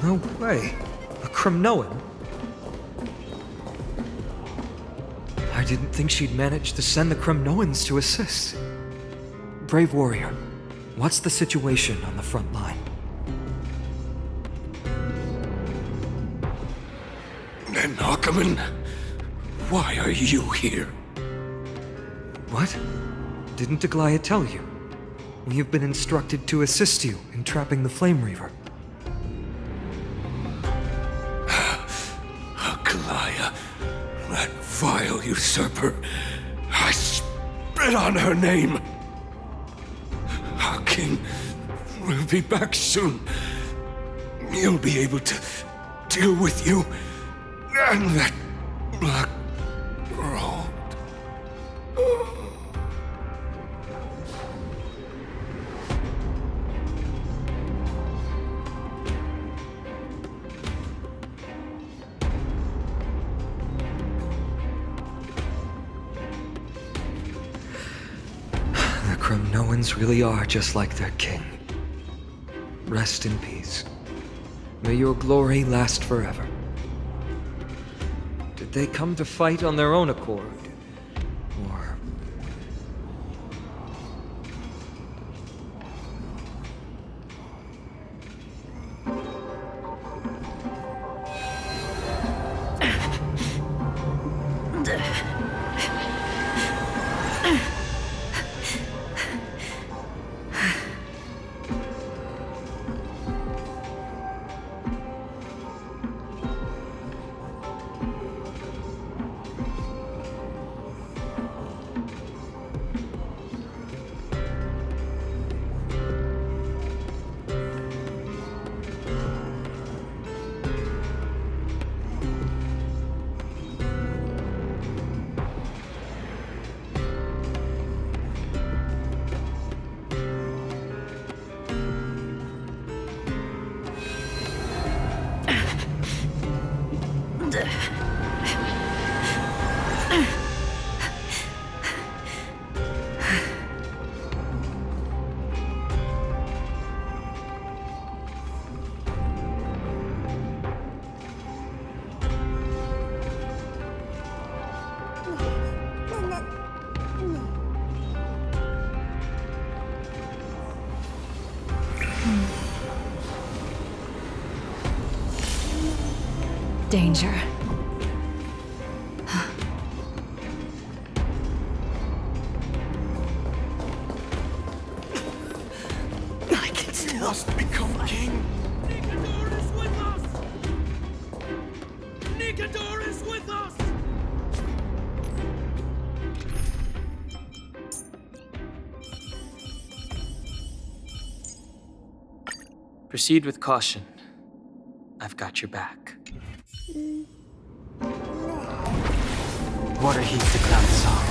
No way. A Kremnoan? I didn't think she'd managed to send the Kremnoans to assist. Brave warrior, what's the situation on the front line? And Ackerman, why are you here? What? Didn't Aglaya tell you? We have been instructed to assist you in trapping the Flame Reaver. Aglaya, that vile usurper. I spit on her name. Our king will be back soon. He'll be able to deal with you and that black road. The Kremnoans really are just like their king. Rest in peace. May your glory last forever. Did they come to fight on their own accord? Or... Danger. I can still become king. Nicanor is with us! Nicanor is with us! Proceed with caution. I've got your back. Water heats the cloud song.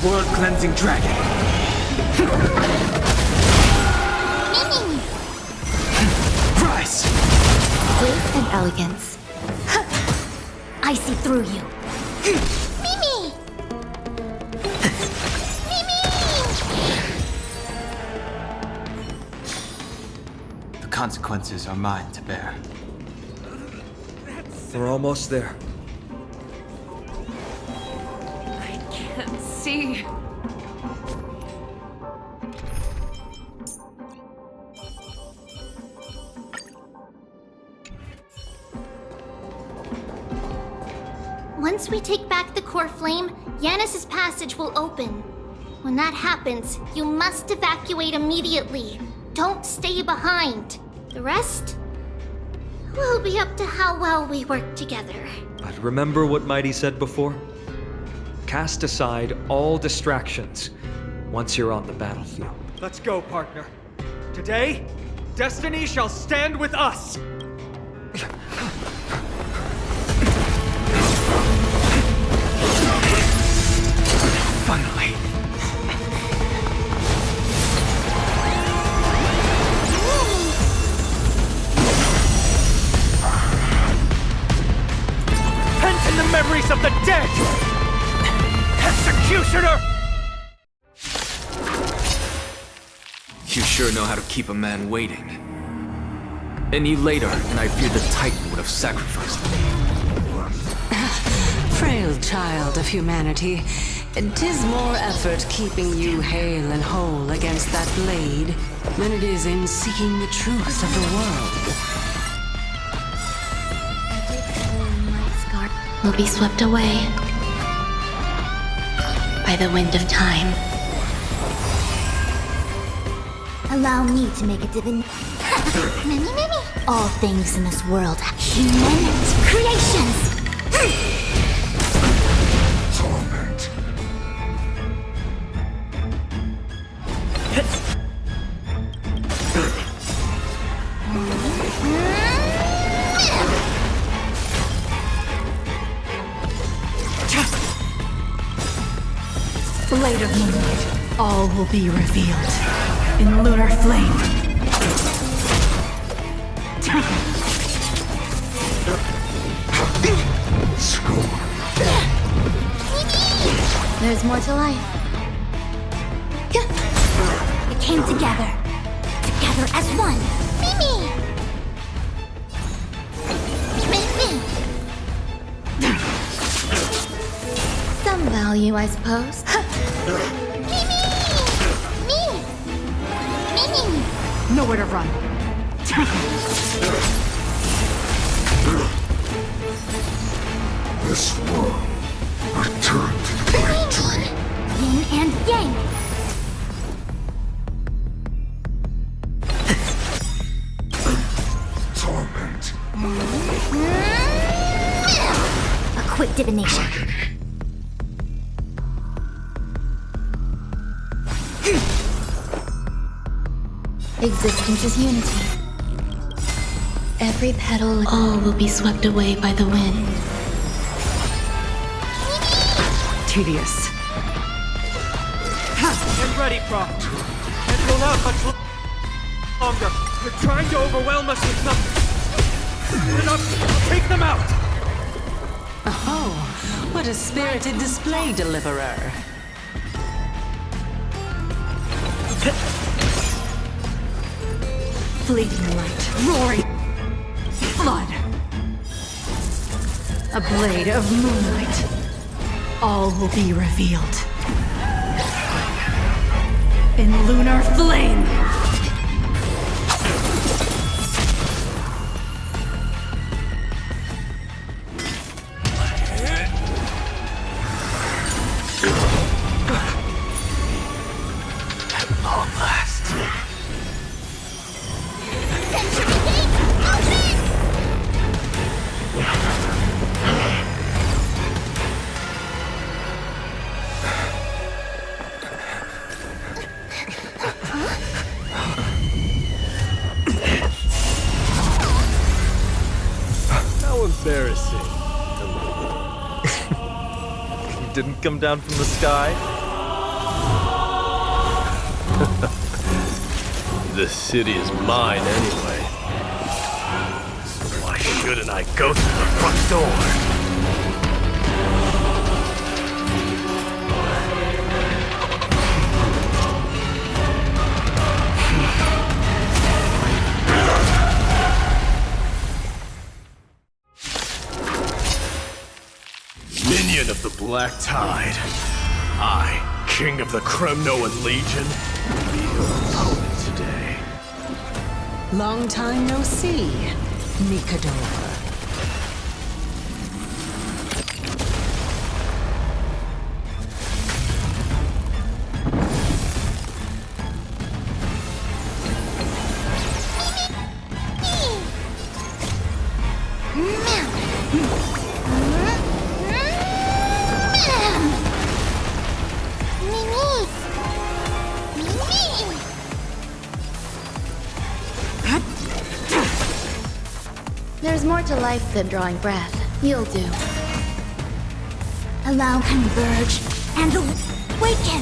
World cleansing dragon. Rise. Grace and elegance. I see through you. Mimi! The consequences are mine to bear. We're almost there. I can't see. Once we take back the core flame, Yanis's passage will open. When that happens, you must evacuate immediately. Don't stay behind. The rest will be up to how well we work together. But remember what Mighty said before? Cast aside all distractions once you're on the battlefield. Let's go, partner. Today, destiny shall stand with us! Finally. Pent in the memories of the dead! Executioner! You sure know how to keep a man waiting. Any later, and I fear the Titan would have sacrificed me. Frail child of humanity, 'tis more effort keeping you hale and whole against that blade than it is in seeking the truth of the world. My scar will be swept away by the wind of time. Allow me to make a divin. Many. All things in this world, human creations. Torment. Blade of Moonlight, all will be revealed in lunar flame. There's more to life. We came together. Together as one. Mimi! Some value, I suppose. Mimi! Nowhere to run. This world returned to the great tree. Yin and yang. Torment. A quick divination. Existence is unity. Every petal, all will be swept away by the wind. Tedious. Get ready, Prof. Can't hold out much longer. They're trying to overwhelm us with numbers. Enough! I'll take them out! Oh, what a spirited display, deliverer. Fleeting light, roaring flood. A blade of moonlight. All will be revealed in lunar flame. At long last. How embarrassing. You didn't come down from the sky? This city is mine anyway. So why shouldn't I go through the front door? Minion of the Black Tide. I, King of the Kremnoan Legion, be your opponent today. Long time no see, Nikador. There's more to life than drawing breath. You'll do. Allow converge and awaken.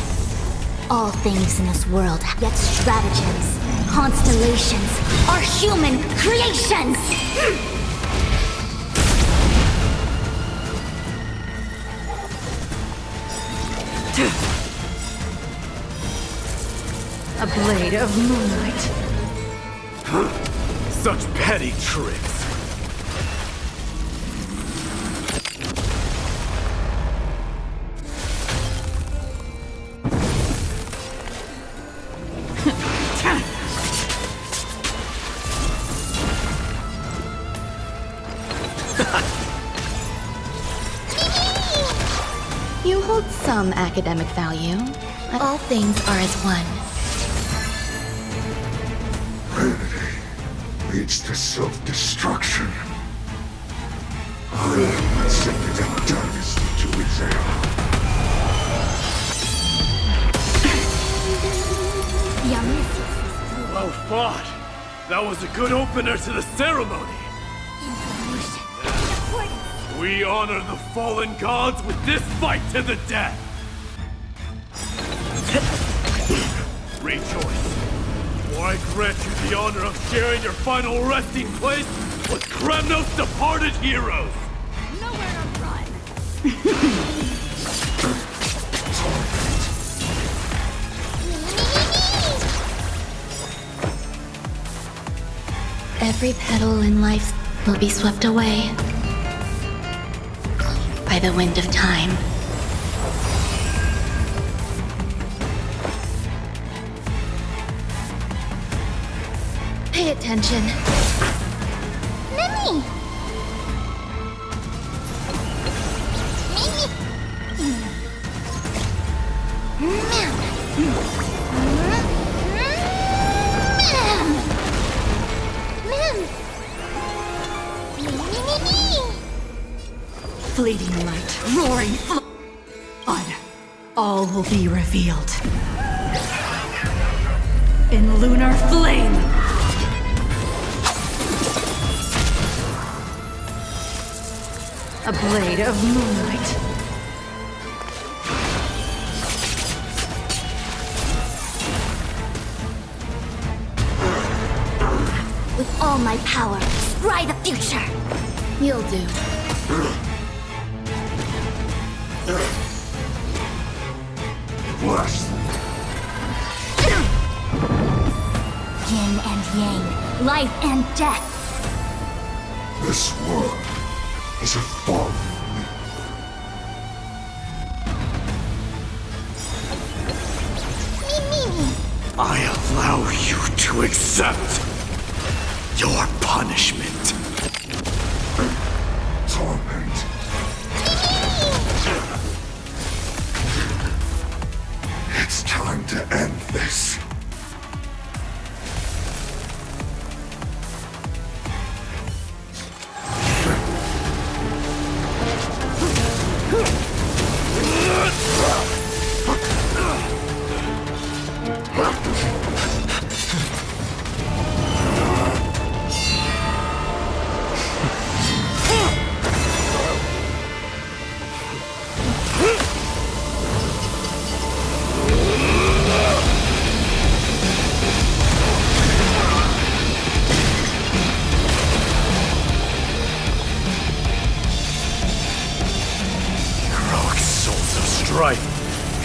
All things in this world, yet stratagems, constellations, are human creations. A blade of moonlight. Such petty tricks. You hold some academic value, but all things are as one. Vanity leads to self-destruction. I am sending a dynasty to its end. Well fought. That was a good opener to the ceremony. We honor the fallen gods with this fight to the death. Rejoice. For I grant you the honor of sharing your final resting place with Kremnos' departed heroes. Nowhere to run. Every petal in life will be swept away by the wind of time. Pay attention. Mimi! Fleeting light, roaring flood. All will be revealed. In lunar flame. A blade of moonlight. With all my power, scry the future! You'll do. Bless Yin and yang, life and death. this world is a fallen I allow you to accept your punishment. torment. It's time to end this.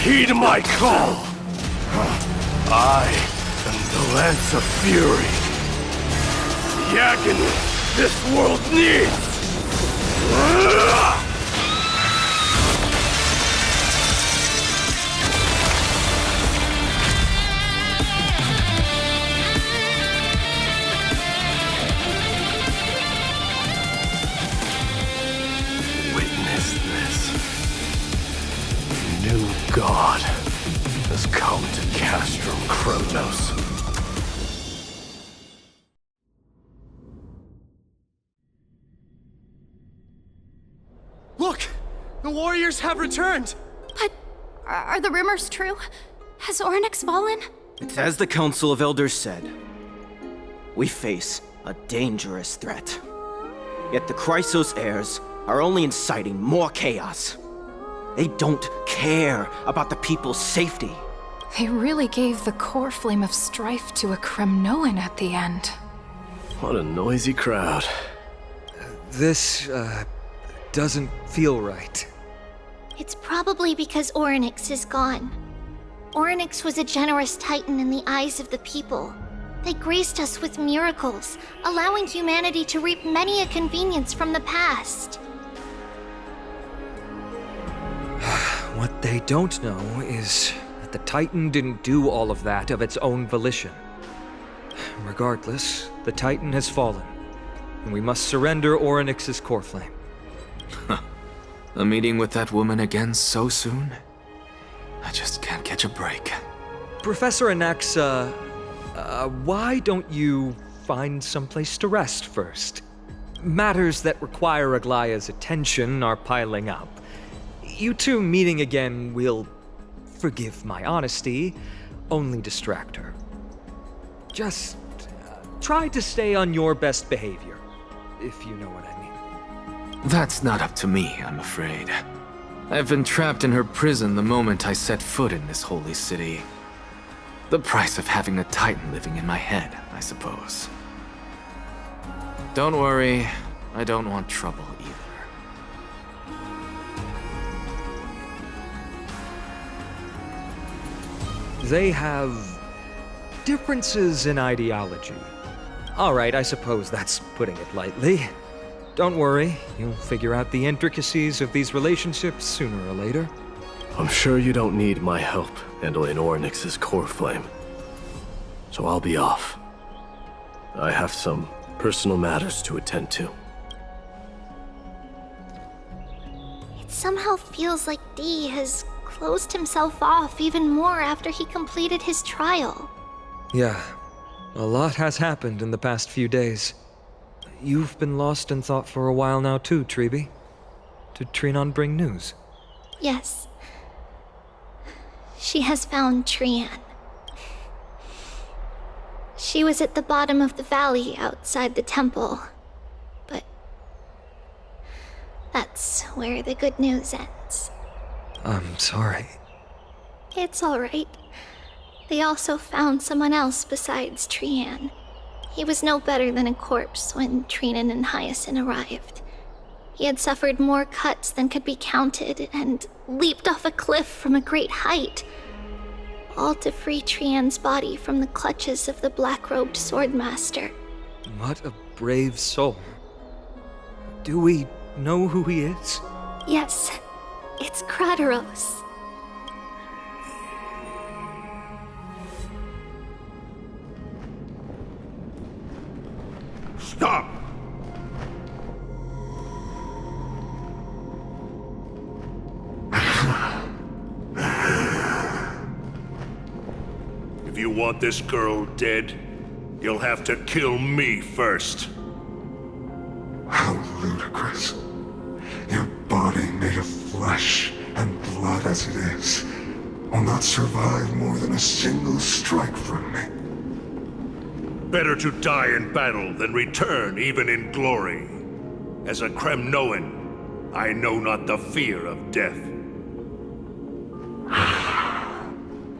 Heed my call! I am the Lance of Fury. The agony this world needs! Witness this. New God has come to Castrum Kremnos. Look! The warriors have returned! But are the rumors true? Has Ornyx fallen? It's as the Council of Elders said. We face a dangerous threat. Yet the Chrysos heirs are only inciting more chaos. They don't care about the people's safety. They really gave the core flame of strife to a Kremnoan at the end. What a noisy crowd. This, doesn't feel right. It's probably because Orynyx is gone. Orynyx was a generous titan in the eyes of the people. They graced us with miracles, allowing humanity to reap many a convenience from the past. What they don't know is that the Titan didn't do all of that of its own volition. Regardless, the Titan has fallen, and we must surrender Orynyx's core flame. A meeting with that woman again so soon? I just can't catch a break. Professor Anaxa, why don't you find someplace to rest first? Matters that require Aglaya's attention are piling up. You two meeting again will, forgive my honesty, only distract her. Just try to stay on your best behavior, if you know what I mean. That's not up to me, I'm afraid. I've been trapped in her prison the moment I set foot in this holy city. The price of having a Titan living in my head, I suppose. Don't worry, I don't want trouble either. They have differences in ideology. All right, I suppose that's putting it lightly. Don't worry, you'll figure out the intricacies of these relationships sooner or later. I'm sure you don't need my help handling Orynyx's core flame. So I'll be off. I have some personal matters to attend to. It somehow feels like D has closed himself off even more after he completed his trial. Yeah, a lot has happened in the past few days. You've been lost in thought for a while now too, Treeby. Did Trinon bring news? Yes. She has found Trian. She was at the bottom of the valley outside the temple, but that's where the good news ends. I'm sorry. It's all right. They also found someone else besides Trian. He was no better than a corpse when Trinan and Hyacinth arrived. He had suffered more cuts than could be counted and leaped off a cliff from a great height, all to free Trian's body from the clutches of the black-robed swordmaster. What a brave soul. Do we know who he is? Yes, it's Krateros. Stop! If you want this girl dead, you'll have to kill me first. How ludicrous. Your body made of flesh and blood as it is will not survive more than a single strike from me. Better to die in battle than return even in glory. As a Kremnoan, I know not the fear of death.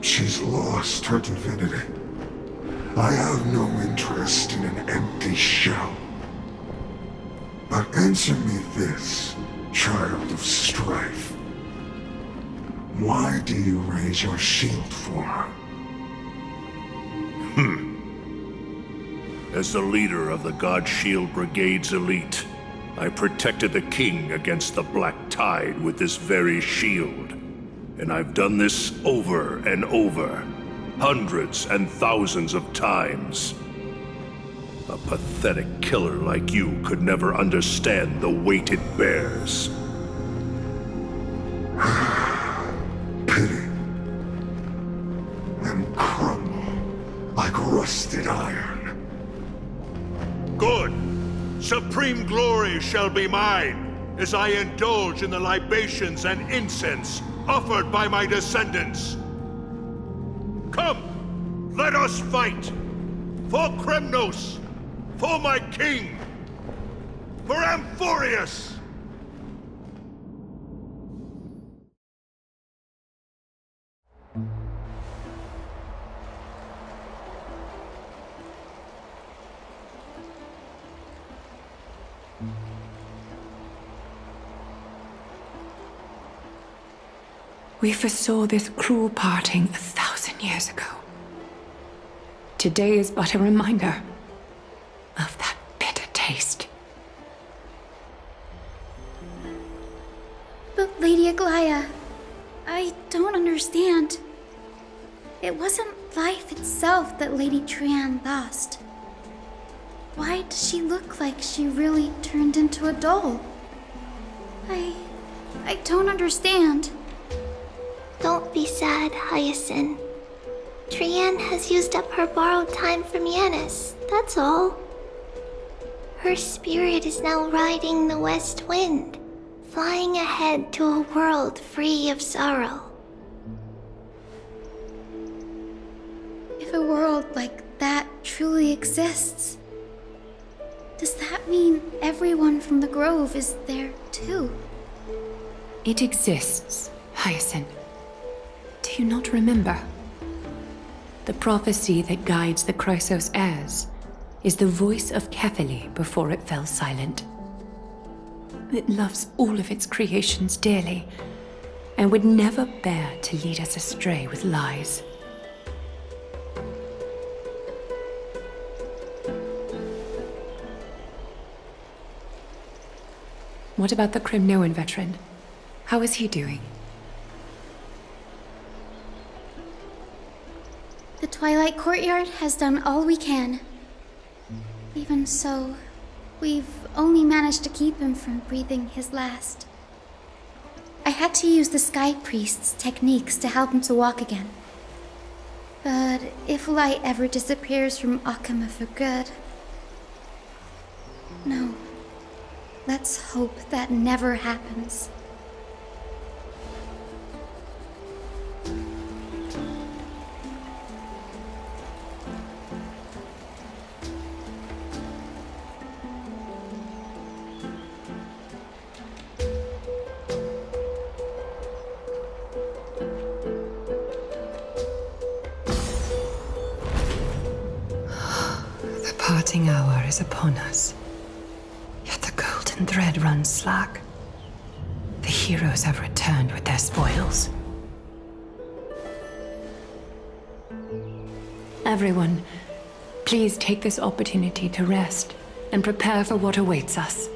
She's lost her divinity. I have no interest in an empty shell. But answer me this, child of strife. Why do you raise your shield for her? As the leader of the God Shield Brigade's elite, I protected the king against the Black Tide with this very shield. And I've done this over and over, hundreds and thousands of times. A pathetic killer like you could never understand the weight it bears. Pity. And crumble like rusted iron. Good! Supreme glory shall be mine, as I indulge in the libations and incense offered by my descendants. Come, let us fight! For Kremnos! For my king! For Amphorius! We foresaw this cruel parting 1,000 years ago. Today is but a reminder of that bitter taste. But Lady Aglaya, I don't understand. It wasn't life itself that Lady Trian lost. Why does she look like she really turned into a doll? I don't understand. Don't be sad, Hyacinth. Trian has used up her borrowed time from Yanis, that's all. Her spirit is now riding the west wind, flying ahead to a world free of sorrow. If a world like that truly exists, does that mean everyone from the Grove is there too? It exists, Hyacinth. Do you not remember? The prophecy that guides the Chrysos heirs is the voice of Kefili before it fell silent. It loves all of its creations dearly and would never bear to lead us astray with lies. What about the Crimnoan veteran? How is he doing? The Twilight Courtyard has done all we can. Even so, we've only managed to keep him from breathing his last. I had to use the Sky Priest's techniques to help him to walk again. But if light ever disappears from Akama for good... No. Let's hope that never happens. The parting hour is upon us. Yet the golden thread runs slack. The heroes have returned with their spoils. Everyone, please take this opportunity to rest and prepare for what awaits us.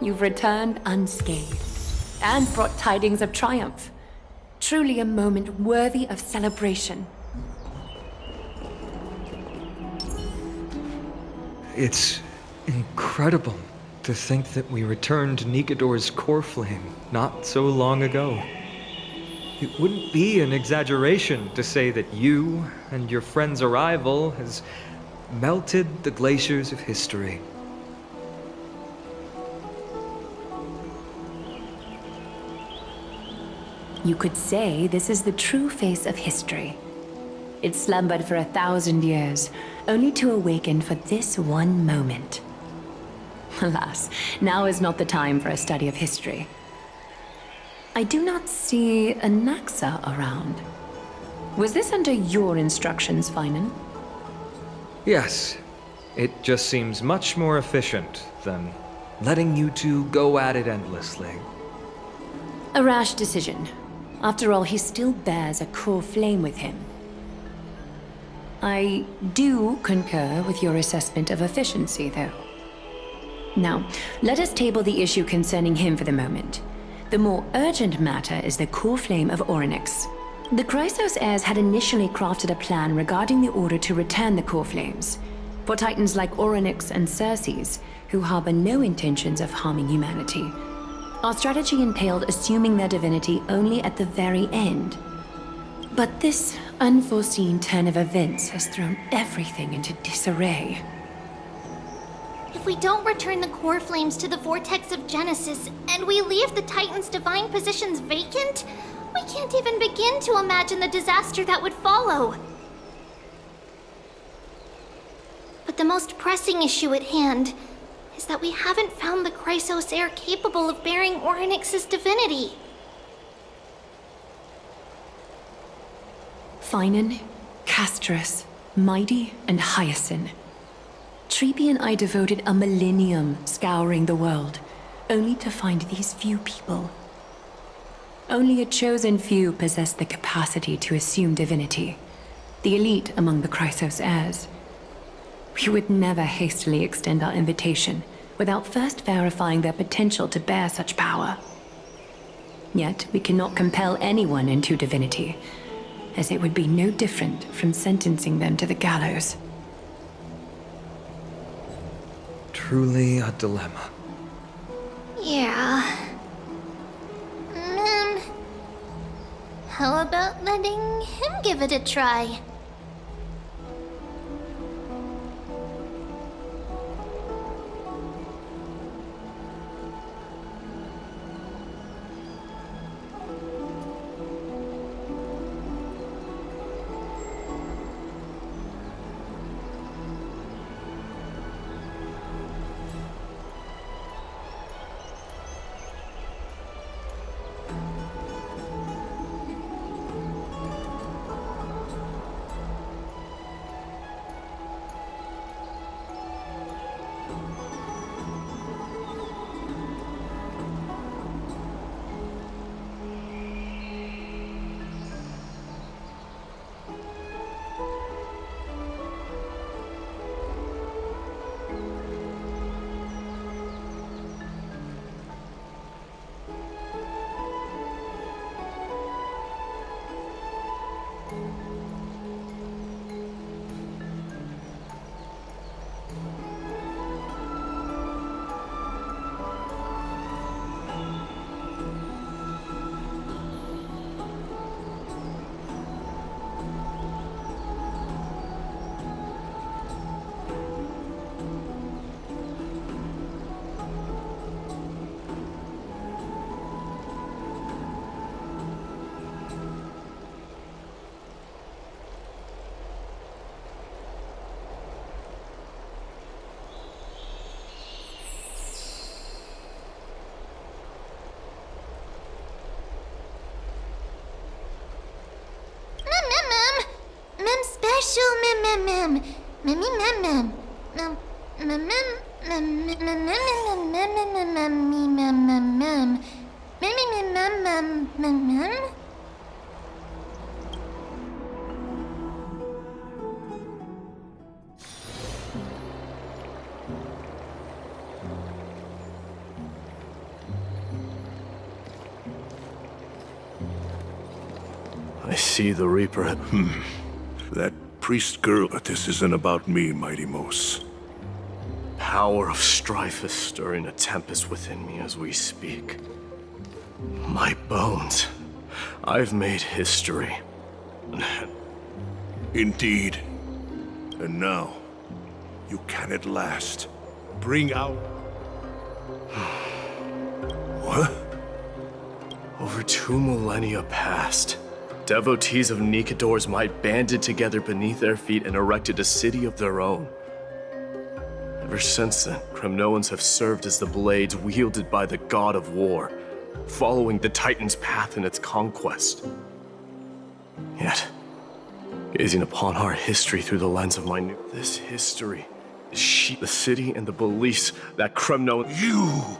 You've returned unscathed and brought tidings of triumph. Truly a moment worthy of celebration. It's incredible to think that we returned Nikador's core flame not so long ago. It wouldn't be an exaggeration to say that you and your friend's arrival has melted the glaciers of history. You could say this is the true face of history. It slumbered for 1,000 years, only to awaken for this one moment. Alas, now is not the time for a study of history. I do not see a Naxa around. Was this under your instructions, Finan? Yes, it just seems much more efficient than letting you two go at it endlessly. A rash decision. After all, he still bears a core flame with him. I do concur with your assessment of efficiency, though. Now, let us table the issue concerning him for the moment. The more urgent matter is the core flame of Orynyx. The Chrysos heirs had initially crafted a plan regarding the order to return the core flames. For titans like Orynyx and Circes, who harbor no intentions of harming humanity, our strategy entailed assuming their divinity only at the very end. But this unforeseen turn of events has thrown everything into disarray. If we don't return the core flames to the vortex of Genesis, and we leave the Titan's divine positions vacant, we can't even begin to imagine the disaster that would follow. But the most pressing issue at hand is that we haven't found the Chrysos heir capable of bearing Orynyx's divinity. Finan, Castris, Mighty, and Hyacinth. Treepy and I devoted a millennium scouring the world, only to find these few people. Only a chosen few possess the capacity to assume divinity. The elite among the Chrysos heirs. We would never hastily extend our invitation without first verifying their potential to bear such power. Yet, we cannot compel anyone into divinity, as it would be no different from sentencing them to the gallows. Truly a dilemma. Yeah. How about letting him give it a try? I see the Reaper. That priest girl, but this isn't about me, Mighty Mos. Power of strife is stirring a tempest within me as we speak. My bones. I've made history. Indeed. And now, you can at last bring out... What? Over 2 millennia past, devotees of Nikador's might banded together beneath their feet and erected a city of their own. Ever since then, Kremnoans have served as the blades wielded by the god of war, following the Titan's path in its conquest. Yet, gazing upon our history through the lens of this history is the city and the beliefs that Kremnoan... You!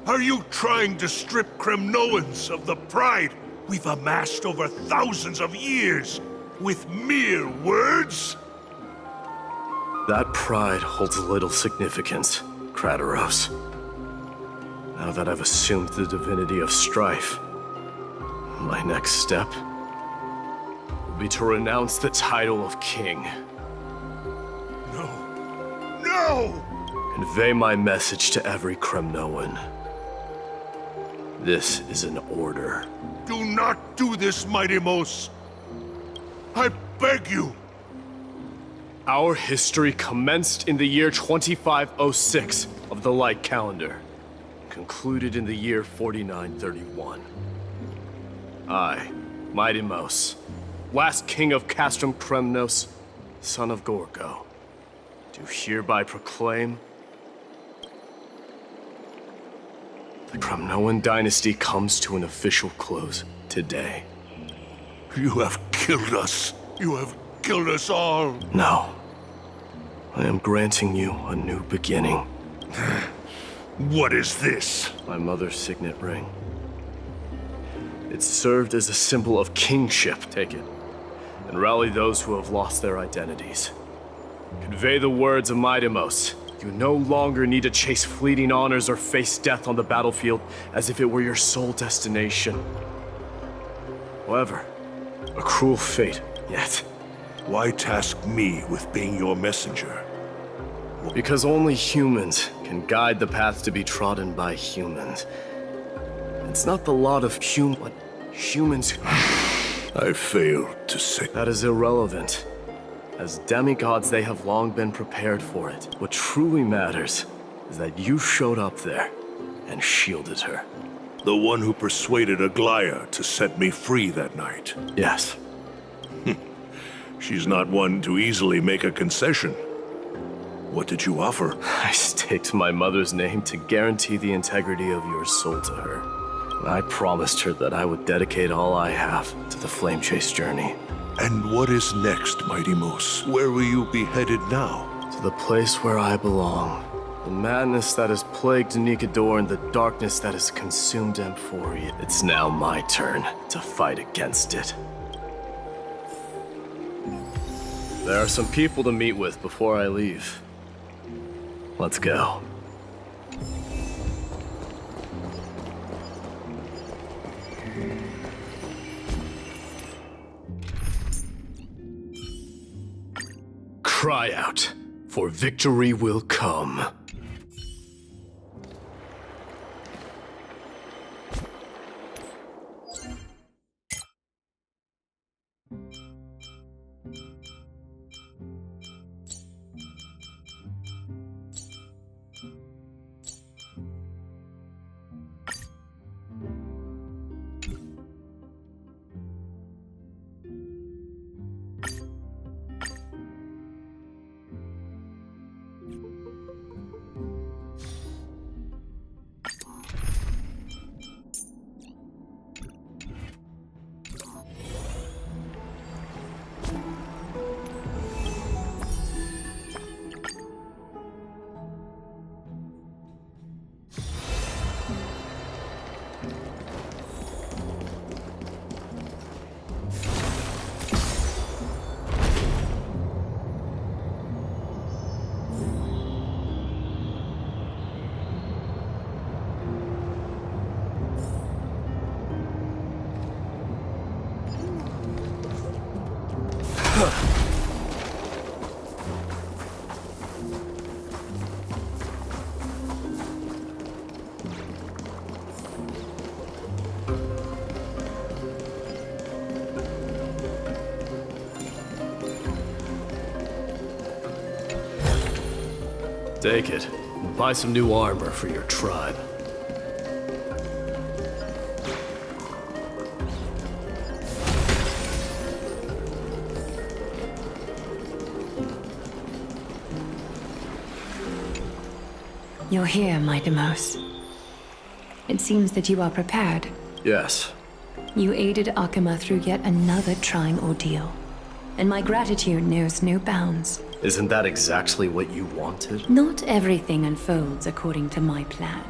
Are you trying to strip Kremnoans of the pride we've amassed over thousands of years with mere words? That pride holds little significance, Krateros. Now that I've assumed the divinity of strife, my next step will be to renounce the title of king. No. No! Convey my message to every Kremnoan. This is an order. Do not do this, Mighty Mos. I beg you. Our history commenced in the year 2506 of the Light Calendar, concluded in the year 4931. I, Mighty Mos, last king of Castrum Kremnos, son of Gorgo, do hereby proclaim the Kremnoan dynasty comes to an official close today. You have killed us. You have killed us all. No. I am granting you a new beginning. What is this? My mother's signet ring. It served as a symbol of kingship. Take it, and rally those who have lost their identities. Convey the words of Midemos. You no longer need to chase fleeting honors or face death on the battlefield as if it were your sole destination. However, a cruel fate, yet. Why task me with being your messenger? Because only humans can guide the path to be trodden by humans. It's not the lot of what humans... I failed to say... That is irrelevant. As demigods, they have long been prepared for it. What truly matters is that you showed up there and shielded her. The one who persuaded Aglaya to set me free that night. Yes. She's not one to easily make a concession. What did you offer? I staked my mother's name to guarantee the integrity of your soul to her. And I promised her that I would dedicate all I have to the Flame Chase journey. And what is next, Mighty Moose? Where will you be headed now? To the place where I belong. The madness that has plagued Nikador and the darkness that has consumed Emphoria. It's now my turn to fight against it. There are some people to meet with before I leave. Let's go. Cry out, for victory will come. Take it. Buy some new armor for your tribe. You're here, Midemos. It seems that you are prepared. Yes. You aided Akama through yet another trying ordeal, and my gratitude knows no bounds. Isn't that exactly what you wanted? Not everything unfolds according to my plan.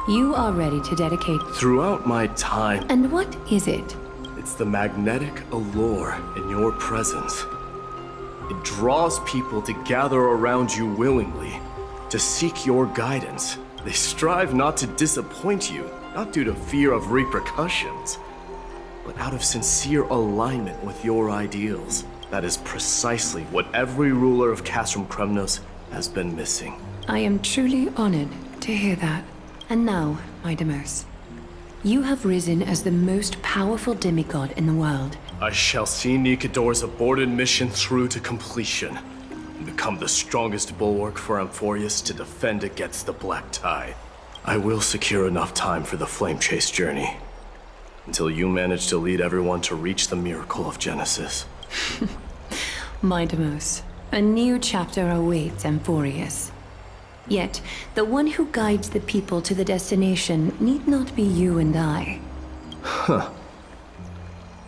You are ready to dedicate... Throughout my time... And what is it? It's the magnetic allure in your presence. It draws people to gather around you willingly, to seek your guidance. They strive not to disappoint you, not due to fear of repercussions, but out of sincere alignment with your ideals. That is precisely what every ruler of Castrum Kremnos has been missing. I am truly honored to hear that. And now, Midemos, you have risen as the most powerful demigod in the world. I shall see Nikador's aborted mission through to completion, and become the strongest bulwark for Amphorius to defend against the Black Tide. I will secure enough time for the Flame Chase journey, until you manage to lead everyone to reach the miracle of Genesis. Midemos, a new chapter awaits Amphorius. Yet, the one who guides the people to the destination need not be you and I. Huh.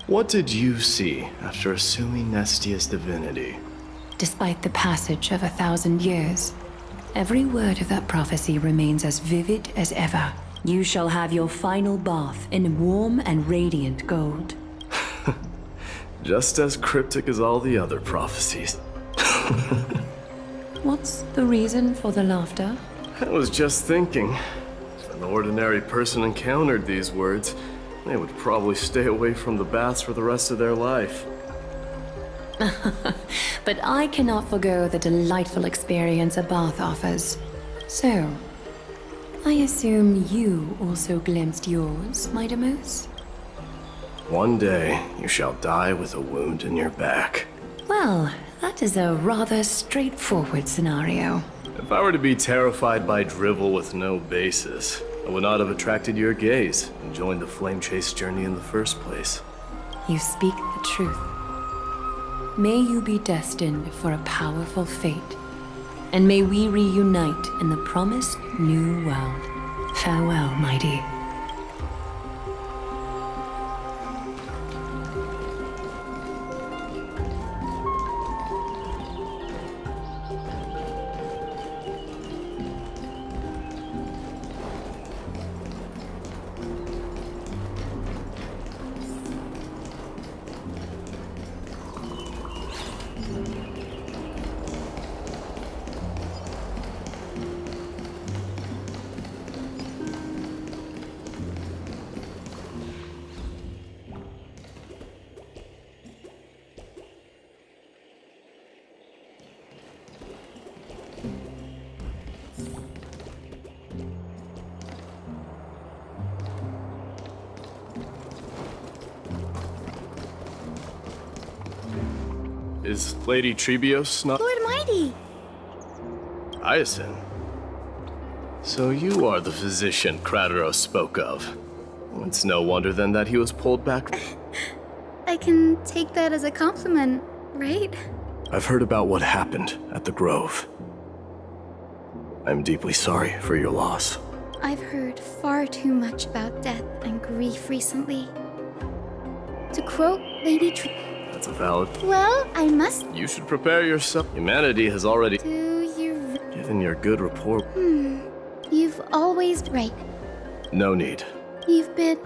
What did you see after assuming Nestia's divinity? Despite the passage of 1,000 years, every word of that prophecy remains as vivid as ever. You shall have your final bath in warm and radiant gold. Just as cryptic as all the other prophecies. What's the reason for the laughter? I was just thinking, if an ordinary person encountered these words, they would probably stay away from the baths for the rest of their life. But I cannot forgo the delightful experience a bath offers. So, I assume you also glimpsed yours, my Demus? One day, you shall die with a wound in your back. Well, that is a rather straightforward scenario. If I were to be terrified by drivel with no basis, I would not have attracted your gaze and joined the flame chase journey in the first place. You speak the truth. May you be destined for a powerful fate, and may we reunite in the promised new world. Farewell, mighty. Is Lady Trebios not— Lord Mighty! Hyacinth? So you are the physician Krateros spoke of. It's no wonder then that he was pulled back. I can take that as a compliment, right? I've heard about what happened at the Grove. I'm deeply sorry for your loss. I've heard far too much about death and grief recently. To quote Lady That's a valid— Well, I must— You should prepare yourself. Humanity has already— Given your good report. You've always— Right. No need. You've been—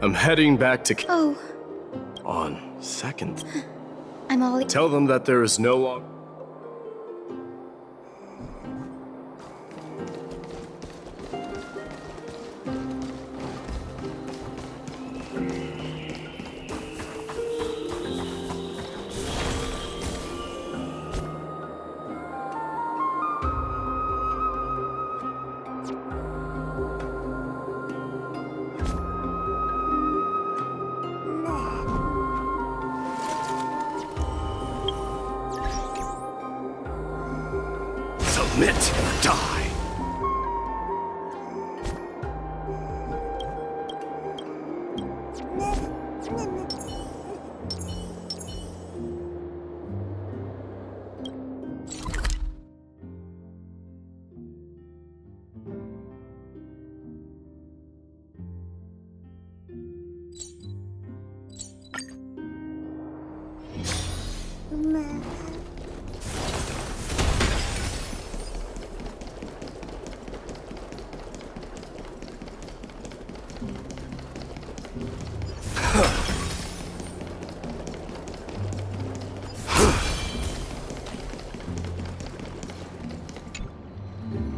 I'm heading back to— Oh. On second. I'm all— Tell them that there is no longer— Submit or die.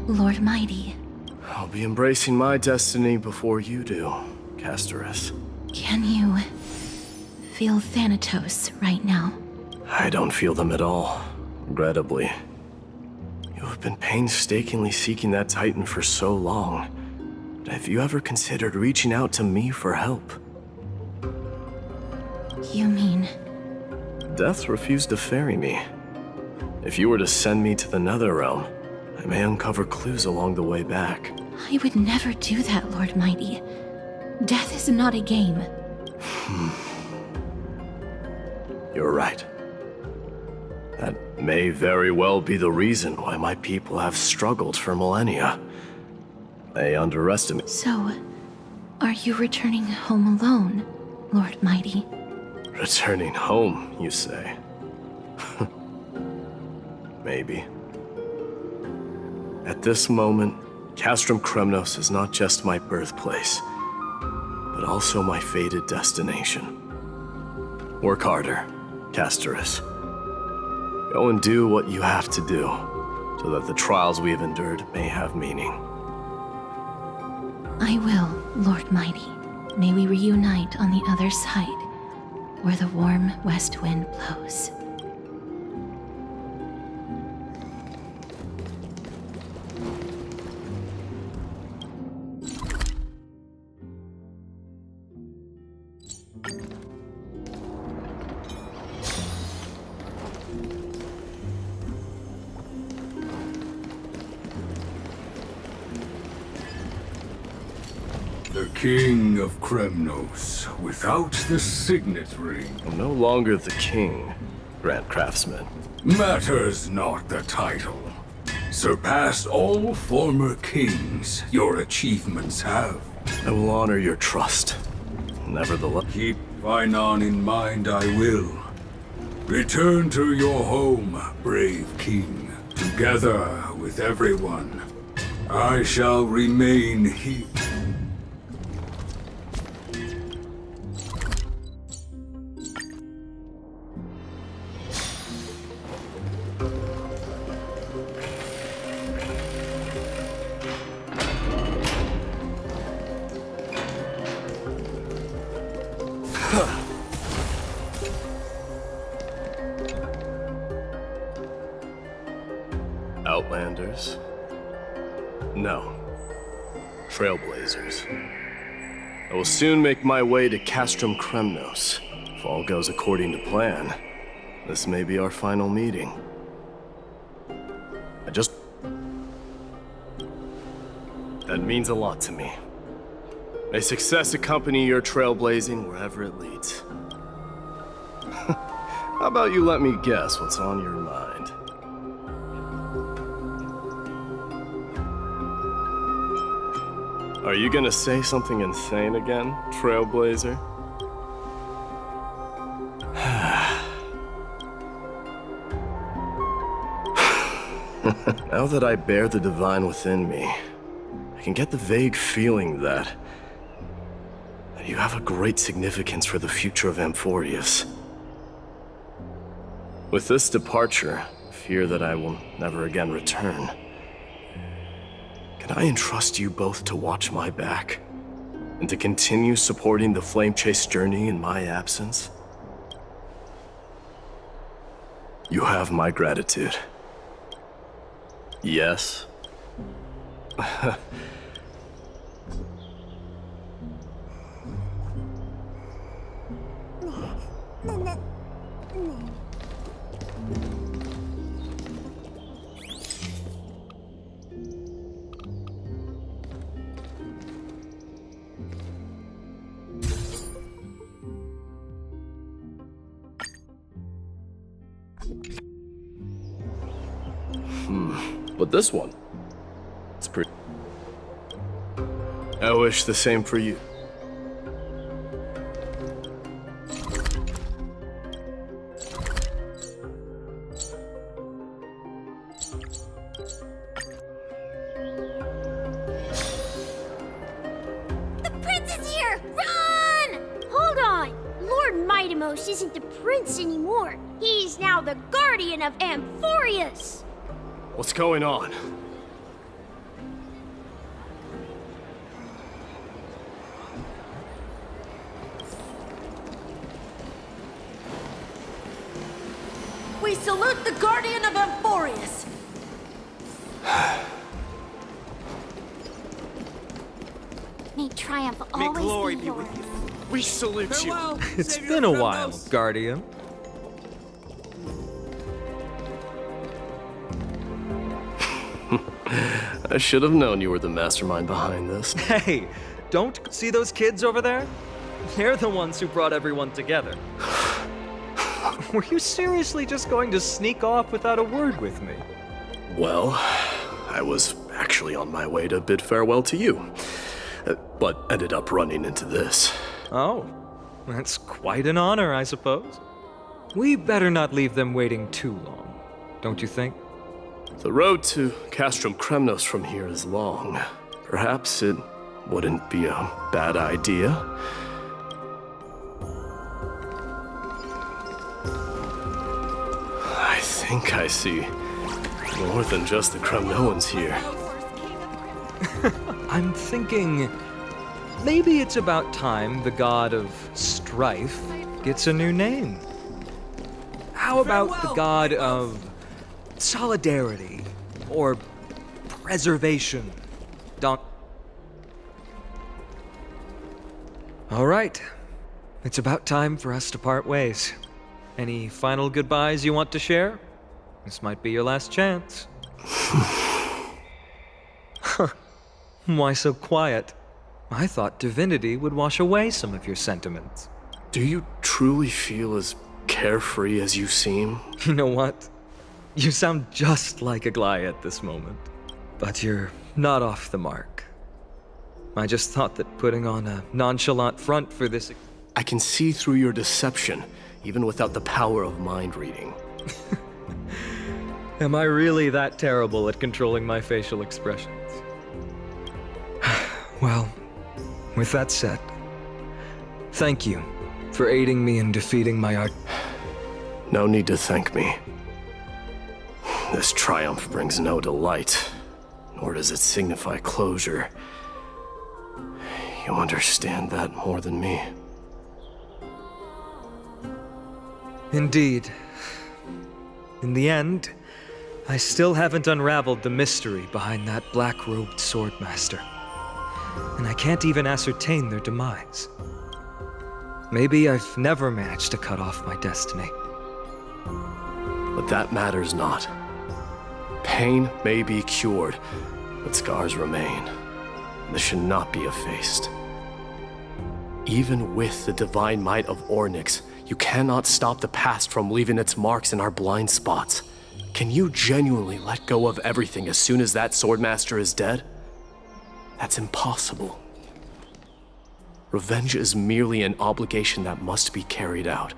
Lord Mighty. I'll be embracing my destiny before you do, Casterus. Can you feel Thanatos right now? I don't feel them at all, regrettably. You have been painstakingly seeking that Titan for so long. But have you ever considered reaching out to me for help? You mean? Death refused to ferry me. If you were to send me to the Netherrealm, I may uncover clues along the way back. I would never do that, Lord Mighty. Death is not a game. You're right. That may very well be the reason why my people have struggled for millennia. They underestimate— So, are you returning home alone, Lord Mighty? Returning home, you say? Maybe. At this moment, Castrum Kremnos is not just my birthplace, but also my fated destination. Work harder, Castorus. Go and do what you have to do, so that the trials we have endured may have meaning. I will, Lord Mighty. May we reunite on the other side, where the warm west wind blows. The King of Kremnos, without the signet ring. I'm no longer the king, Grand Craftsman. Matters not the title. Surpassed all former kings your achievements have. I will honor your trust. Nevertheless, Keep Finon in mind, I will. Return to your home, brave king. Together with everyone, I shall remain here. Outlanders? No. Trailblazers. I will soon make my way to Castrum Kremnos. If all goes according to plan, this may be our final meeting. That means a lot to me. May success accompany your trailblazing wherever it leads. How about you let me guess what's on your mind? Are you gonna say something insane again, Trailblazer? Now that I bear the divine within me, I can get the vague feeling that you have a great significance for the future of Amphorius. With this departure, I fear that I will never again return. Can I entrust you both to watch my back? And to continue supporting the Flame Chase journey in my absence? You have my gratitude. Yes? But this one, it's pretty. I wish the same for you. The prince is here! Run! Hold on! Lord Mightimos isn't the prince anymore. He's now the guardian of Amphorius! What's going on? We salute the guardian of Amphorius! May triumph always be yours. We salute you. It's been a while, Guardian. I should have known you were the mastermind behind this. Hey, don't see those kids over there? They're the ones who brought everyone together. Were you seriously just going to sneak off without a word with me? Well, I was actually on my way to bid farewell to you, but ended up running into this. Oh, that's quite an honor, I suppose. We better not leave them waiting too long, don't you think? The road to Castrum Kremnos from here is long. Perhaps it wouldn't be a bad idea. I think I see more than just the Kremnoans here. I'm thinking maybe it's about time the god of strife gets a new name. How about the god of solidarity or preservation? All right. It's about time for us to part ways. Any final goodbyes you want to share? This might be your last chance. Why so quiet? I thought divinity would wash away some of your sentiments. Do you truly feel as carefree as you seem? You know what? You sound just like Aglaia at this moment. But you're not off the mark. I just thought that putting on a nonchalant front for this... I can see through your deception, even without the power of mind reading. Am I really that terrible at controlling my facial expressions? Well, with that said, thank you for aiding me in defeating my art. No need to thank me. This triumph brings no delight, nor does it signify closure. You understand that more than me. Indeed. In the end, I still haven't unraveled the mystery behind that black-robed swordmaster. And I can't even ascertain their demise. Maybe I've never managed to cut off my destiny. But that matters not. Pain may be cured, but scars remain. This should not be effaced. Even with the divine might of Ornyx, you cannot stop the past from leaving its marks in our blind spots. Can you genuinely let go of everything as soon as that swordmaster is dead? That's impossible. Revenge is merely an obligation that must be carried out,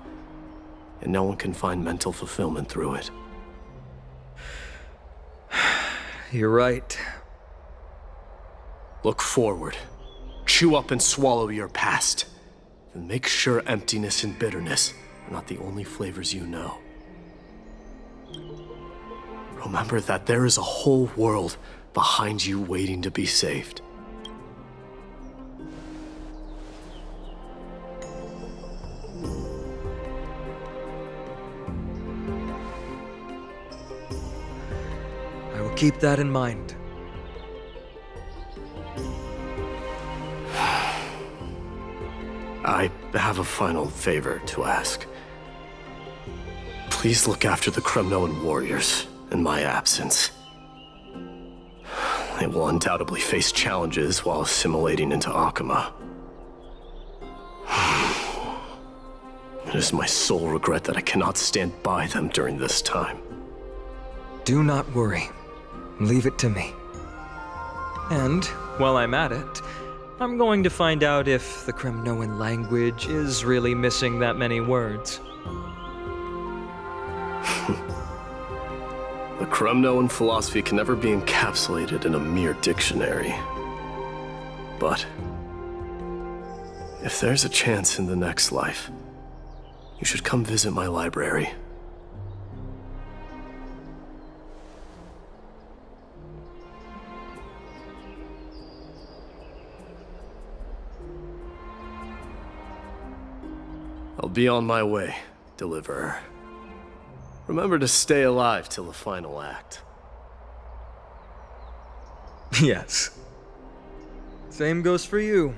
and no one can find mental fulfillment through it. You're right. Look forward. Chew up and swallow your past. And make sure emptiness and bitterness are not the only flavors you know. Remember that there is a whole world behind you waiting to be saved. I will keep that in mind. I have a final favor to ask. Please look after the Kremnoan warriors in my absence. They will undoubtedly face challenges while assimilating into Akama. It is my sole regret that I cannot stand by them during this time. Do not worry. Leave it to me. And, while I'm at it, I'm going to find out if the Kremnoan language is really missing that many words. The Kremnoan philosophy can never be encapsulated in a mere dictionary. But if there's a chance in the next life, you should come visit my library. I'll be on my way, Deliverer. Remember to stay alive till the final act. Yes. Same goes for you.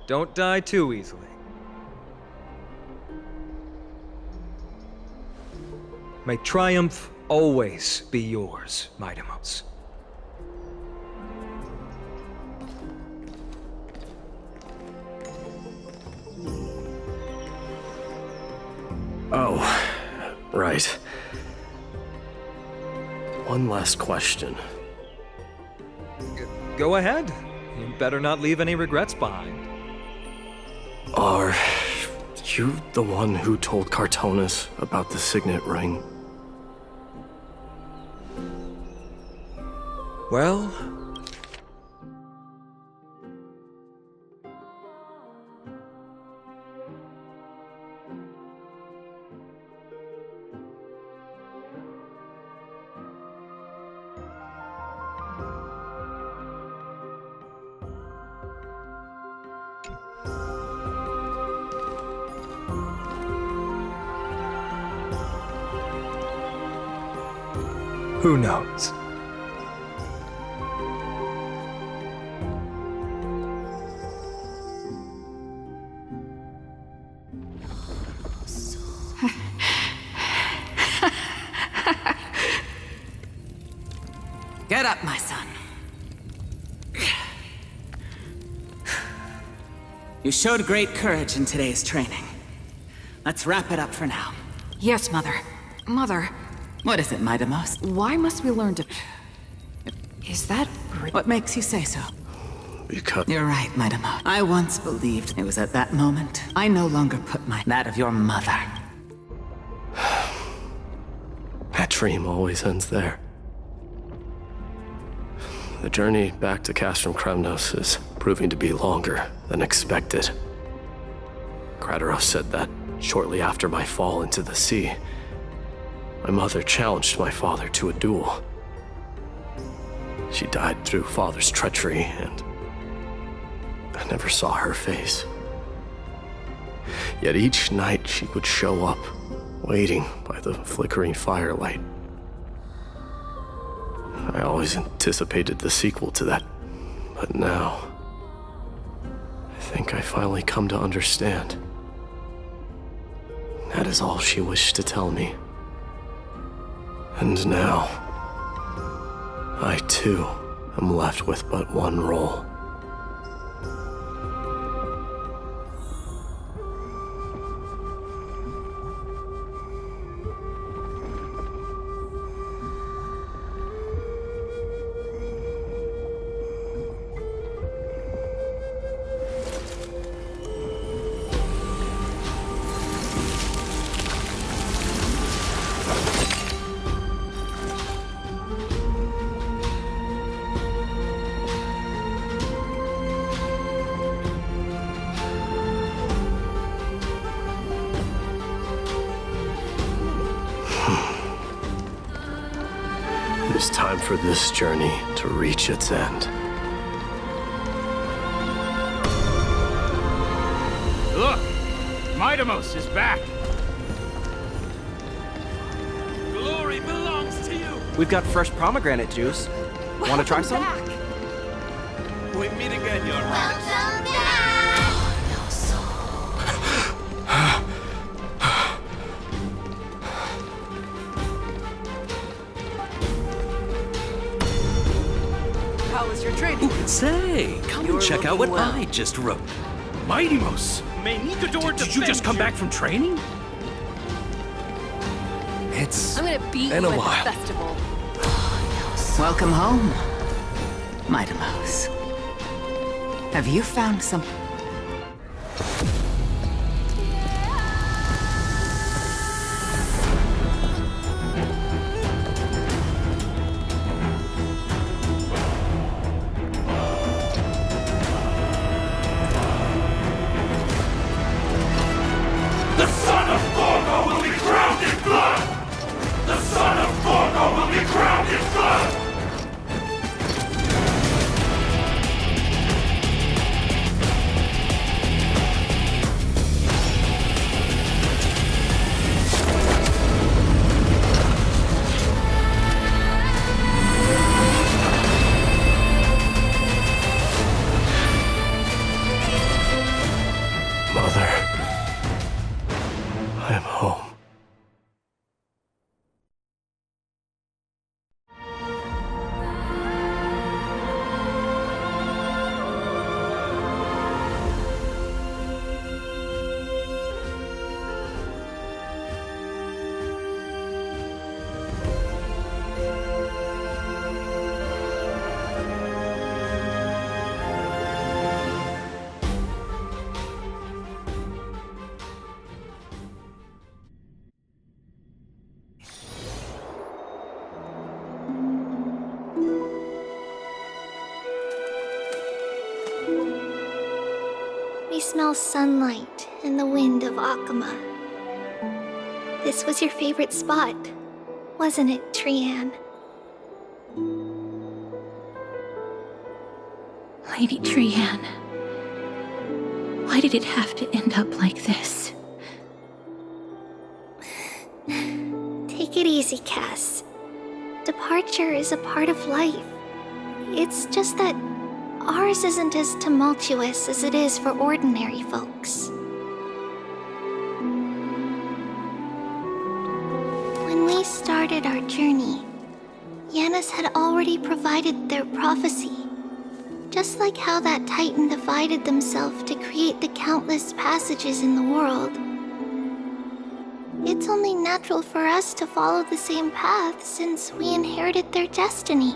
Don't die too easily. May triumph always be yours, Mightimos. Oh, right. One last question. Go ahead. You better not leave any regrets behind. Are you the one who told Cartonis about the signet ring? Well... Who knows? Get up, my son. You showed great courage in today's training. Let's wrap it up for now. Yes, Mother. Mother. What is it, Midamos? Why must we learn to... Is that... What makes you say so? Because... You're right, Midamos. I once believed it was at that moment I no longer put that of your mother. That dream always ends there. The journey back to Castrum Kremnos is proving to be longer than expected. Krateros said that shortly after my fall into the sea, my mother challenged my father to a duel. She died through father's treachery, and I never saw her face. Yet each night she would show up, waiting by the flickering firelight. I always anticipated the sequel to that, but now, I think I finally come to understand. That is all she wished to tell me. And now, I too am left with but one role. It is time for this journey to reach its end. Look! Midamos is back! Glory belongs to you! We've got fresh pomegranate juice. Want to try some? We meet again, Your Welcome back! How was your training? Say, come and check out what I just wrote. Midamos! May Nikador Did you just come back from training? It's I'm gonna beat been you a at while. the festival. Welcome home, Midamos. Have you found some... The son of Gorgo will be crowned in blood! The son of Gorgo will be crowned in blood! smell sunlight and the wind of Akama. This was your favorite spot, wasn't it, Trianne? Lady Trianne, why did it have to end up like this? Take it easy, Cass. Departure is a part of life. It's just that ours isn't as tumultuous as it is for ordinary folks. When we started our journey, Yanis had already provided their prophecy. Just like how that Titan divided themselves to create the countless passages in the world. It's only natural for us to follow the same path since we inherited their destiny.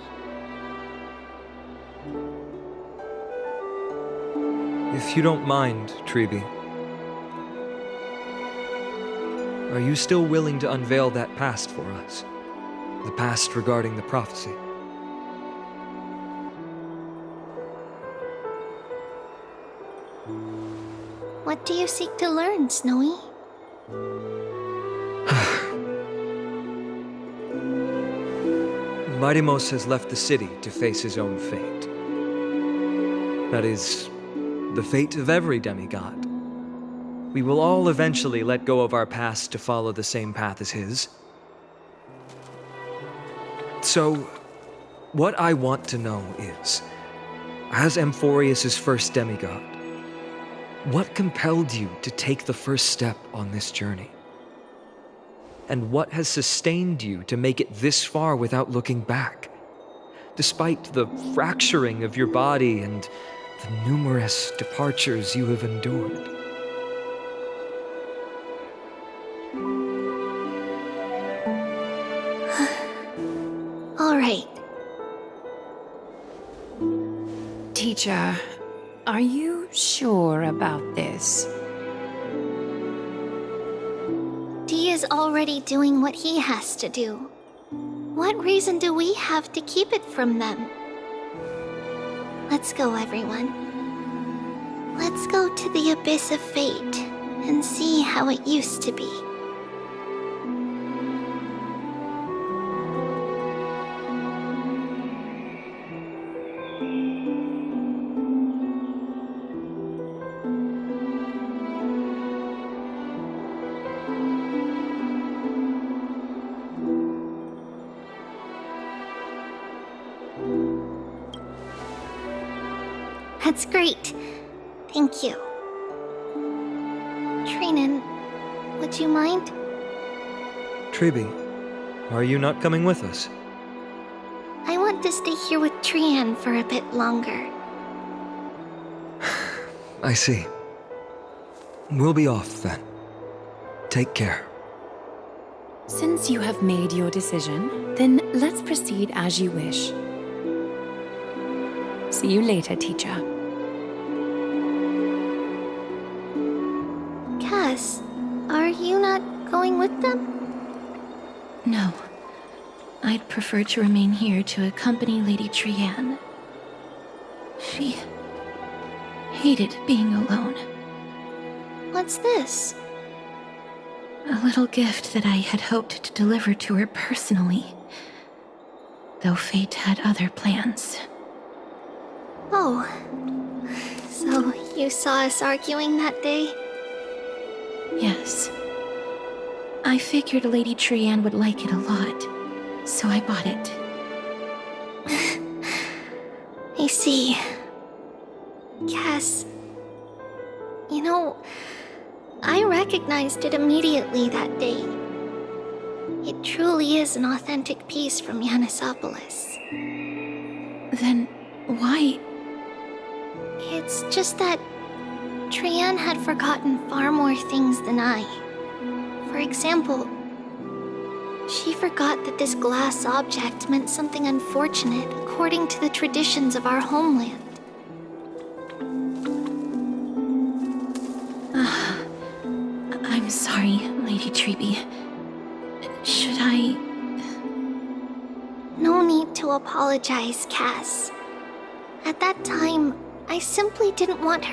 If you don't mind, Treeby, are you still willing to unveil that past for us? The past regarding the prophecy? What do you seek to learn, Snowy? Midimos has left the city to face his own fate. That is, the fate of every demigod. We will all eventually let go of our past to follow the same path as his. So, what I want to know is, as Amphorius' first demigod, what compelled you to take the first step on this journey? And what has sustained you to make it this far without looking back? Despite the fracturing of your body and the numerous departures you have endured. All right. Teacher, are you sure about this? Dee is already doing what he has to do. What reason do we have to keep it from them? Let's go, everyone. Let's go to the abyss of fate and see how it used to be. That's great. Thank you. Trinan, would you mind? Treeby, are you not coming with us? I want to stay here with Trianne for a bit longer. I see. We'll be off then. Take care. Since you have made your decision, then let's proceed as you wish. See you later, teacher. Cass, are you not going with them? No. I'd prefer to remain here to accompany Lady Trianne. She hated being alone. What's this? A little gift that I had hoped to deliver to her personally, though fate had other plans. Oh. So you saw us arguing that day? Yes. I figured Lady Trianne would like it a lot, so I bought it. I see. Cass, you know, I recognized it immediately that day. It truly is an authentic piece from Yanisopolis. Then why? It's just that Trianne had forgotten far more things than I. For example, she forgot that this glass object meant something unfortunate according to the traditions of our homeland. I'm sorry, Lady Treeby. Should I... No need to apologize, Cass. At that time, I simply didn't want her